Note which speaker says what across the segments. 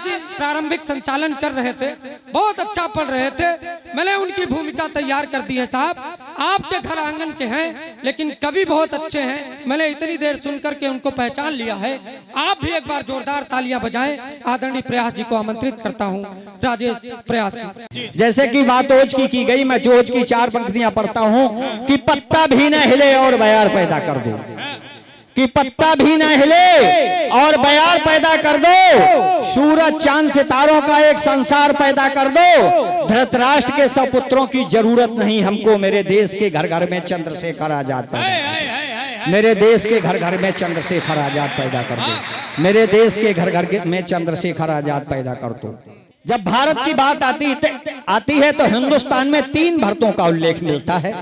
Speaker 1: जी प्रारंभिक संचालन कर रहे थे, बहुत अच्छा पढ़ रहे थे। मैंने उनकी भूमिका तैयार कर दी है साहब। आपके घर आंगन के हैं लेकिन कवि बहुत अच्छे हैं। मैंने इतनी देर सुनकर के उनको पहचान लिया है। आप भी एक बार जोरदार तालियां बजाएं। आदरणीय प्रयास जी को आमंत्रित करता हूं। राजेश प्रयास जी।
Speaker 2: जैसे कि बात ओज की गई, मैं जोज की 4 पंक्तियां पढ़ता हूं कि पत्ता भी न हिले और बयार पैदा कर दो, कि पत्ता भी न हिले और बयार पैदा कर दो, सूरज चांद सितारों का एक संसार पैदा कर दो। धृतराष्ट्र के सब पुत्रों की जरूरत नहीं हमको, मेरे देश के घर घर में चंद्रशेखर आजाद पैदा, मेरे देश के घर घर में चंद्रशेखर आजाद पैदा कर दो, मेरे देश के घर घर में चंद्रशेखर आजाद पैदा कर दो। जब भारत की बात आती है तो हिंदुस्तान में 3 भरतों का उल्लेख मिलता है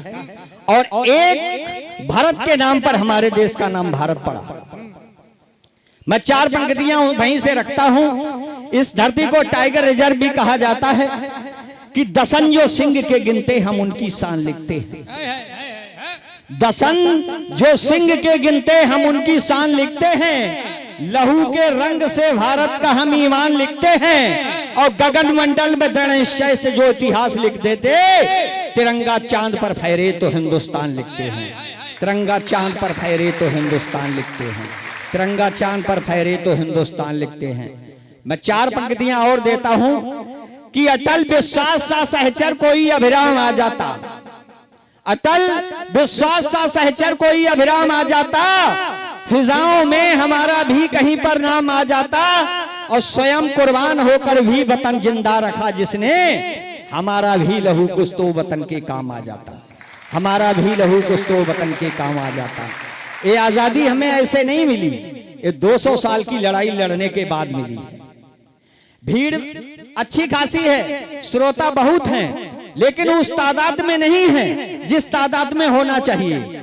Speaker 2: और एक भरत के नाम पर हमारे देश का नाम भारत पड़ा। मैं 4 पंक्तियां वहीं से रखता हूं। इस धरती को टाइगर रिजर्व भी कहा जाता है कि दसन जो सिंह के गिनते हम उनकी शान लिखते हैं। दसन जो सिंह के गिनते हम उनकी शान लिखते हैं। लहू के रंग से भारत का हम ईमान लिखते हैं और गगन मंडल में दृढ़ निश्चय से जो इतिहास लिख देते। तिरंगा चांद पर फहरे तो हिंदुस्तान लिखते हैं, तिरंगा चांद पर फहरे तो हिंदुस्तान लिखते हैं, तिरंगा चांद पर फहरे तो हिंदुस्तान लिखते हैं। मैं 4 पंक्तियां और देता हूं कि अटल विश्वास सा सहचर कोई अभिराम आ जाता, अटल विश्वास सा सहचर कोई अभिराम आ जाता, फिजाओं में हमारा भी कहीं पर नाम आ जाता और स्वयं कुर्बान होकर भी वतन जिंदा रखा जिसने, हमारा भी लहू कुछ तो वतन के काम आ जाता, हमारा भी लहू कुछ तो वतन के काम आ जाता। ये आजादी हमें ऐसे नहीं मिली, ये 200 साल की लड़ाई लड़ने के बाद मिली है। भीड़ अच्छी खासी है, श्रोता बहुत हैं, लेकिन उस तादाद में नहीं है जिस तादाद में होना चाहिए।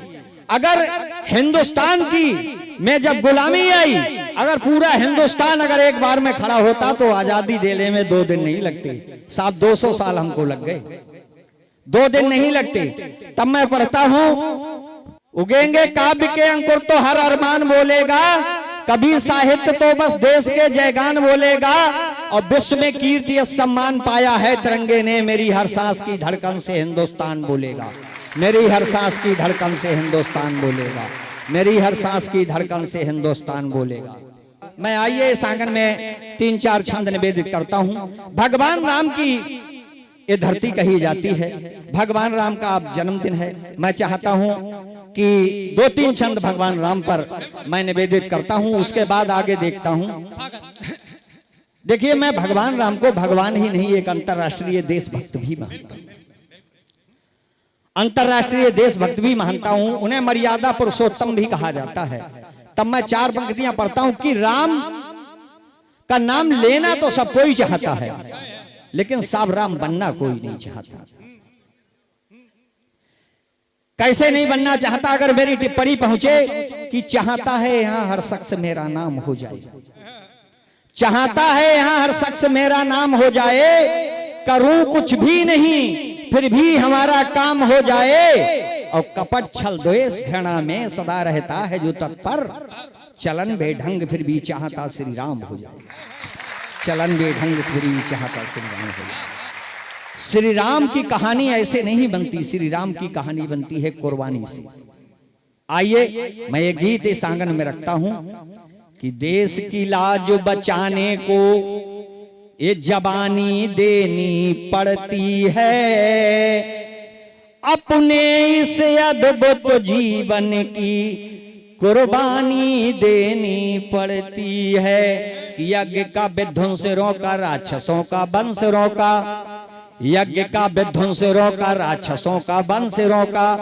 Speaker 2: अगर हिंदुस्तान की में जब गुलामी आई, अगर पूरा हिंदुस्तान अगर एक बार में खड़ा होता तो आजादी देने में 2 दिन नहीं लगते साहब, 200 साल हमको लग गए, 2 दिन नहीं लगते। तब मैं पढ़ता हूं, उगेंगे काव्य के अंकुर तो हर अरमान बोलेगा, कभी साहित्य तो बस देश के जयगान बोलेगा और विश्व में कीर्ति सम्मान पाया है तिरंगे ने, मेरी हर सांस की धड़कन से हिंदुस्तान बोलेगा, मेरी हर सांस की धड़कन से हिंदुस्तान बोलेगा, मेरी हर सांस की धड़कन से हिंदुस्तान बोलेगा। मैं आइए इस आंगन में 3-4 छंद निवेदित करता हूं। भगवान राम की ये धरती कही जाती है, भगवान राम का अब जन्मदिन है। मैं चाहता हूं कि 2-3 छंद भगवान राम पर मैं निवेदित करता हूं, उसके बाद आगे देखता हूं। देखिए, मैं भगवान राम को भगवान ही नहीं, एक अंतर्राष्ट्रीय देशभक्त भी मानता हूं, अंतर्राष्ट्रीय देशभक्त भी मानता हूं। उन्हें मर्यादा पुरुषोत्तम भी कहा जाता है। तब मैं 4 पंक्तियां पढ़ता हूं कि राम का नाम लेना तो सब कोई चाहता है, लेकिन साहब राम बनना कोई नहीं चाहता। कैसे नहीं बनना चाहता? अगर मेरी टिप्पणी पहुंचे कि चाहता है यहां हर शख्स मेरा नाम हो जाए, चाहता है यहां हर शख्स मेरा नाम हो जाए, करूं कुछ भी नहीं फिर भी हमारा काम हो जाए, और कपट छल द्वेष घृणा में सदा रहता है जो तत्पर, चलन बेढंग फिर भी चाहता श्री राम हो जाए, चलन बेढंग फिर भी चाहता श्री राम हो जाए। श्री राम की कहानी ऐसे नहीं बनती, श्री राम की कहानी बनती है कुर्बानी से। आइए मैं एक गीत इस आंगन में रखता हूं कि देश की लाज बचाने को ये जबानी देनी पड़ती है, अपने इस अद्भुत जीवन की कुर्बानी देनी पड़ती है। कि यज्ञ का विध्वंस रोका, राक्षसों का वंश रोका, यज्ञ का विध्वंस रोका, राक्षसों का वंश रोका,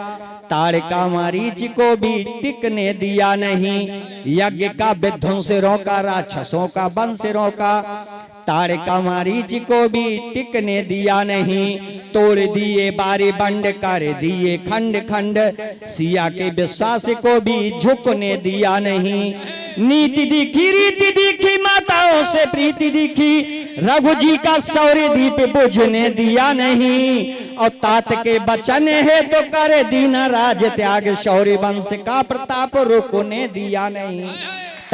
Speaker 2: ताड़का मारीच को भी टिकने दिया नहीं, यज्ञ का विध्वंस रोका, राक्षसों का वंश रोका, ताड़का मारीच को भी टिकने दिया नहीं, तोड़ दिए बारी बंड कर दिए खंड खंड, सिया के विश्वास को भी झुकने दिया नहीं। नीति दिखी रीति दिखी माताओं से प्रीति दिखी, रघु जी का शौर्य दीप बुझने दिया नहीं, और तात के बचन है तो करे दीन राज त्याग, शौर्य वंश का प्रताप रुकने दिया नहीं।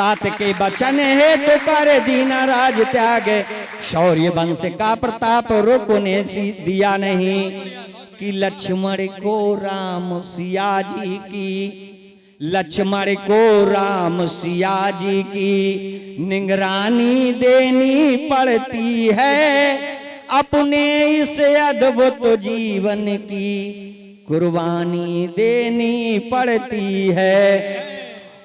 Speaker 2: तात के बचन है तो कर दीना राज त्याग, शौर्य वंश का प्रताप रोकने दिया नहीं। कि लक्ष्मण को राम सिया जी की, लक्ष्मण को राम सिया जी की निगरानी देनी पड़ती है, अपने इस अद्भुत जीवन की कुर्बानी देनी पड़ती है।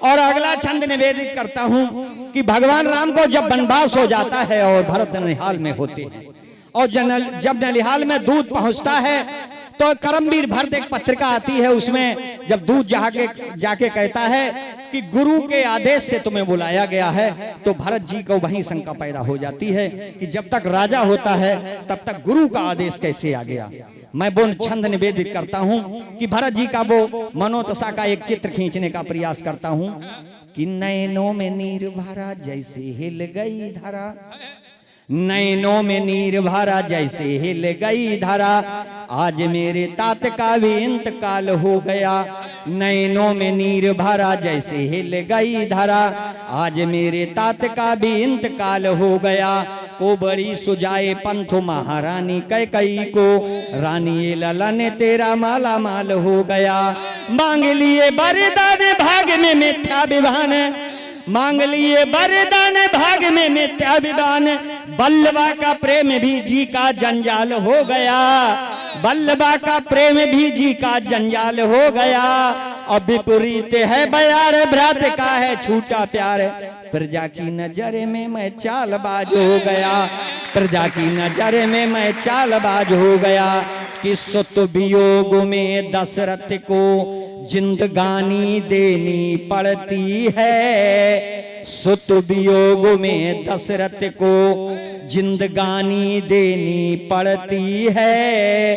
Speaker 2: और अगला छंद निवेदित करता हूं कि भगवान राम को जब वनवास हो जाता है और भरत ननिहाल में होते हैं, और जब ननिहाल में दूध पहुंचता है तो करमवीर भरत एक पत्रिका आती है, उसमें जब दूध जाके कहता है कि गुरु के आदेश से तुम्हें बुलाया गया है, तो भरत जी को वहीं शंका पैदा हो जाती है कि जब तक राजा होता है तब तक गुरु का आदेश कैसे आ गया। मैं वो छंद निवेदित करता हूं कि भरत जी का वो मनोदशा का एक चित्र खींचने का प्रयास करता हूं कि नैनों में नीर भरा जैसे हिल गई धारा, नैनों में नीर भरा जैसे हिल गई धारा, आज मेरे तात का भी इंतकाल हो गया। नैनों में नीर भरा जैसे हिल गई धारा, आज मेरे तात का भी इंतकाल हो गया। को बड़ी सुजाए पंथ महारानी कैकई को, रानी ललन तेरा माला माल हो गया। मांग लिए वरदान भाग में मिथ्या विभान, मांग लिए वरदान भाग में मिथ्या विधान, बल्लभा का प्रेम भी जी का जंजाल हो गया, बल्लभा का प्रेम भी जी का जंजाल हो गया। और विपरीत है बयार भ्रात का है छूटा प्यार, प्रजा की नजर में मैं चालबाज हो गया, प्रजा की नजर में मैं चालबाज हो गया। कि सुत वियोग में दशरथ को जिंदगानी देनी पड़ती है, सुत वियोग में दशरथ को जिंदगानी देनी पड़ती है,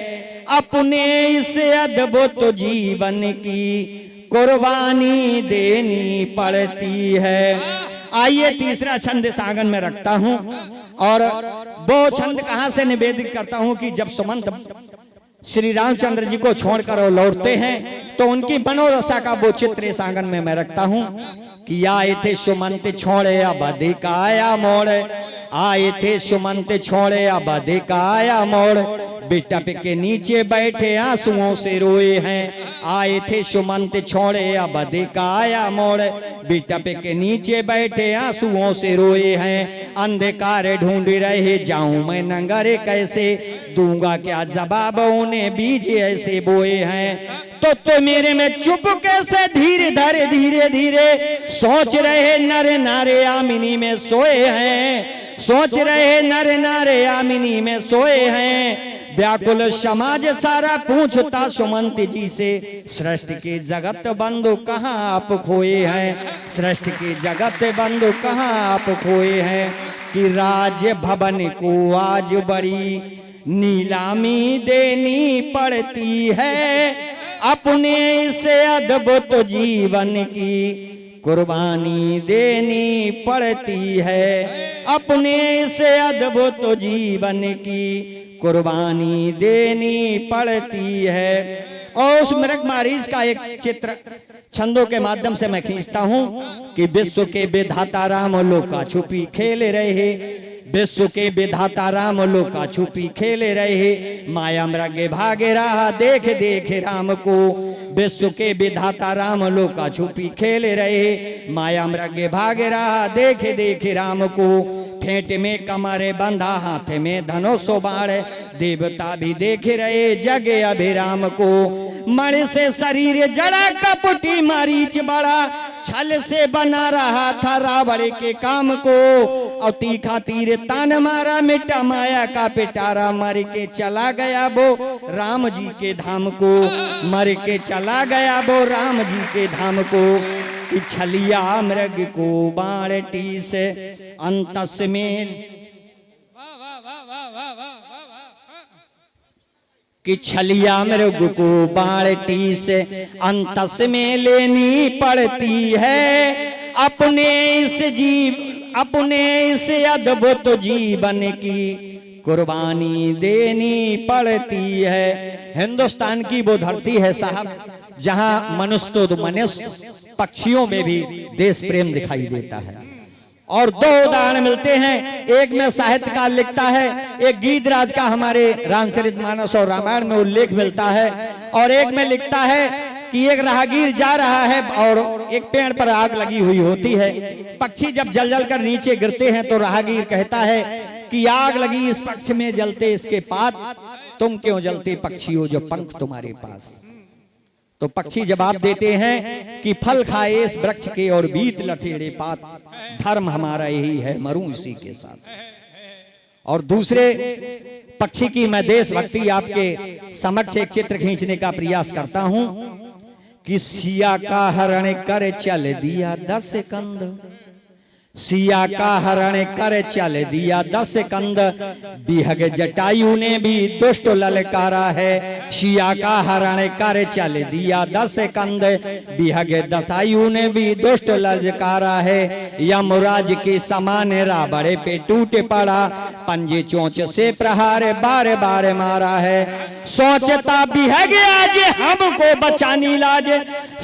Speaker 2: अपने इस अद्भुत जीवन की कुर्बानी देनी पड़ती है। आइए तीसरा छंद इस आंगन में रखता हूं, और वो छंद कहां से निवेदित करता हूं कि जब सुमंत श्री रामचंद्र जी को छोड़कर वो लौटते हैं तो उनकी मनोदशा का वो चित्र इस आंगन में मैं रखता हूं कि आए थे सुमंत छोड़े अब अधिक आया मोड़, आए थे सुमंत छोड़े अब अधिक आया मोड़, बिटप के नीचे बैठे आंसुओं से रोए हैं। आए थे सुमंत छोड़े अब अधिक आया मोड़, बिटप के नीचे बैठे आंसुओं से रोए हैं। अंधकार ढूंढ रहे जाऊं मैं नंगर कैसे, दूंगा क्या जवाब उन्हें बीज ऐसे बोए हैं। तो मेरे में चुप कैसे धीरे धरे धीरे धीरे, सोच रहे नर नारे आमिनी में सोए हैं, सोच रहे नर नारे आमिनी में सोए हैं। व्याकुल समाज सारा पूछता सुमंत जी से, सृष्टि के जगत बंधु कहाँ आप खोए हैं, सृष्टि के जगत बंधु कहाँ आप खोए हैं। कि राज भवन को आज बड़ी नीलामी देनी पड़ती है, अपने इस अद्भुत जीवन की कुर्बानी देनी पड़ती है, अपने इस अद्भुत जीवन की कुर्बानी देनी पड़ती है। और उस मृगमारीच का एक चित्र छंदों के माध्यम से मैं खींचता हूं कि विश्व के विधाता राम लोका छुपी खेल रहे, विश्व के विधाता राम लोका छुपी खेले रहे, माया मृग भागे रहा देख देख राम को, विश्व के विधाता राम लोका छुपी खेले रहे, माया मृग भागे रहा देख देख राम को। फेंट में कमरे बंधा हाथ में धनुष बाण, देवता भी देख रहे जगे अभिराम को। मणि से शरीर जड़ा कपटी मरीच बड़ा, छल से बना रहा था रावण के काम को। और तीखा तीर तान मारा मिटा माया का पिटारा, मर के चला गया वो राम जी के धाम को, मर के चला गया वो राम जी के धाम को। छलिया मृग को बाण टीस अंतस में, कि छलिया मृग को बाण टीस अंतस में लेनी पड़ती है, अपने इस अद्भुत जीवन की कुर्बानी देनी पड़ती है। हिंदुस्तान की वो धरती है साहब जहां मनुष्य तो मनुष्य, पक्षियों में भी देश प्रेम दिखाई देता है। और दो उदाहरण मिलते हैं, एक में साहित्यकार लिखता है, एक गीतराज का हमारे रामचरितमानस और रामायण में उल्लेख मिलता है, और एक में लिखता है कि एक राहगीर जा रहा है और एक पेड़ पर आग लगी हुई होती है। पक्षी जब जल जल कर नीचे गिरते हैं तो राहगीर कहता है कि आग लगी इस पक्ष में जलते इसके पात, तुम क्यों जलते पक्षी हो जो पंख तुम्हारे पास। तो पक्षी जवाब देते हैं कि फल खाए इस वृक्ष के और बीत लठेड़े पात, धर्म हमारा यही है मरूं इसी के साथ। और दूसरे पक्षी की मैं देशभक्ति आपके समक्ष एक चित्र खींचने का प्रयास करता हूं कि सिया का हरण कर चल दिया 10 कंद, सिया का हरण कर चल दिया 10 कंद, बिहग जटायु ने भी दुष्ट ललकारा है। सिया का हरण कर चल दिया 10 कंद, बिहग दसायु ने भी दुष्ट ललकारा है। यमराज के समान रावण पे टूट पड़ा, पंजे चोंच से प्रहार बार बार मारा है। सोचता बिहग आज हमको बचानी लाज,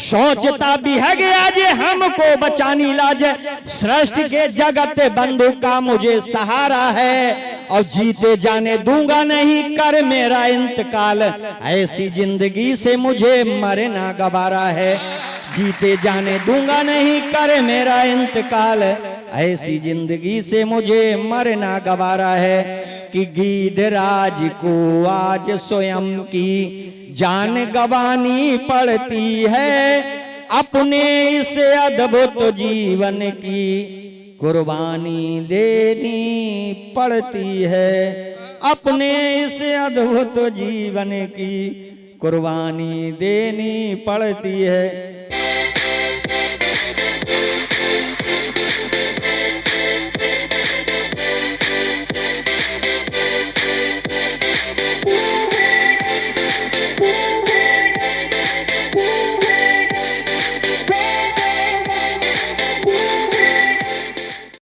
Speaker 2: सोचता बिहग आज हमको बचानी लाज, श्रेष्ठ के जगत बंधु का मुझे सहारा है, और जीते जाने दूंगा नहीं कर मेरा इंतकाल, ऐसी जिंदगी से मुझे मरना गवारा है। जीते जाने दूंगा नहीं कर मेरा इंतकाल, ऐसी जिंदगी से मुझे मरना गवारा है। कि गीधराज को आज स्वयं की जान गंवानी पड़ती है, अपने इस अद्भुत जीवन की कुर्बानी देनी पड़ती है, अपने इस अद्भुत जीवन की कुर्बानी देनी पड़ती है।